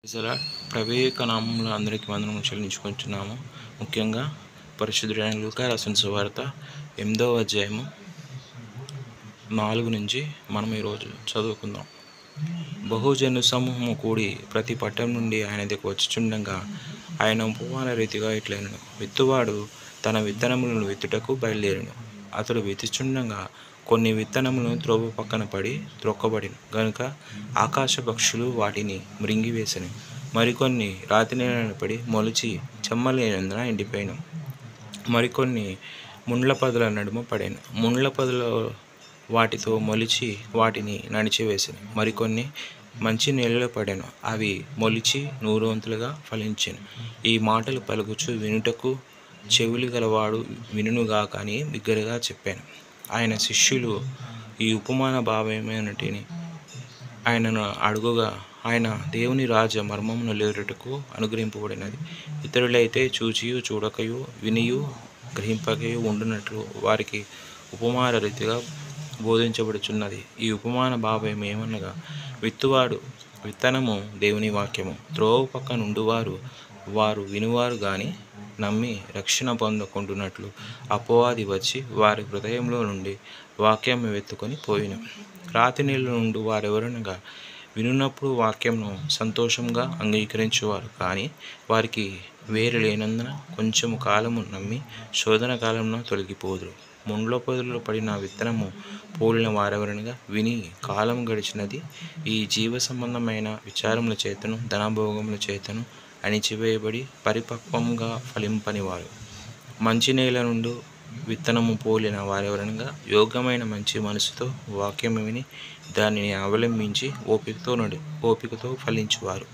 ప్రజల ప్రవేక నామంలో అందరికీ వందనములు చెల్లించుకుంటున్నాము. ముఖ్యంగా పరిశుద్ధుడైన లూకా రాసిన సువార్త 8వ అధ్యాయము 4 నుంచి మనం ఈరోజు చదువుకుందాం. బహుజన సమూహము కూడి ప్రతి పట్టణం నుండి ఆయన దగ్గర వచ్చుచుండగా ఆయన ఉపమాన రీతిగా ఇట్లనెను. విత్తువాడు తన విత్తనములను విత్తుటకు బయలుదేరెను. అతడు విత్తుచుండగా కొన్ని విత్తనములను త్రోవ పక్కన పడి త్రొక్కబడిన గనుక ఆకాశ పక్షులు వాటిని మృంగివేసెను. మరికొన్ని రాతి నేలను పడి మొలిచి చెమ్మలేనందున ఎండిపోయాను. మరికొన్ని ముండ్ల పొదల నడుమ పడాను. ముండ్ల పొదలు వాటితో మొలిచి వాటిని నడిచివేసాను. మరికొన్ని మంచి నీళ్ళలో పడాను. అవి మొలిచి 100 వంతులుగా ఫలించాను. ఈ మాటలు పలుకుచు వినుటకు చెవులు గలవాడు వినుగాక అని బిగ్గరగా చెప్పాను. ఆయన శిష్యులు ఈ ఉపమాన భావమేమిటని ఆయనను అడుగగా ఆయన దేవుని రాజ్య మర్మమును లేరుటకు అనుగ్రహింపబడినది. ఇతరులైతే చూచియు చూడకయు వినియు గ్రహింపకయు ఉండునట్లు వారికి ఉపమాన రీతిగా బోధించబడుచున్నది. ఈ ఉపమాన భావం ఏమనగా, విత్తువాడు విత్తనము దేవుని వాక్యము. త్రోవ పక్క నుండువారు వారు వినువారు గాని నమ్మి రక్షణ పొందకుండునట్లు అపవాది వచ్చి వారి హృదయంలో నుండి వాక్యం వెత్తుకొని పోయిన. రాతి నీళ్ళ నుండి వారెవరనగా, వినున్నప్పుడు వాక్యంను సంతోషంగా అంగీకరించేవారు, కానీ వారికి వేరు లేనందున కొంచెము కాలము నమ్మి శోధన కాలంలో తొలగిపోదురు. ముండ్ల పొదలలో పడిన విత్తనము పోలిన వారెవరనగా, విని కాలం గడిచినది, ఈ జీవ సంబంధమైన విచారముల చేతను ధనభోగముల చేతను అణిచివేయబడి పరిపక్వంగా ఫలింపని వారు. మంచి నేల నుండి విత్తనము పోలిన వారెవరనగా, యోగ్యమైన మంచి మనసుతో వాక్యము విని దానిని అవలంబించి ఓపికతో ఫలించువారు.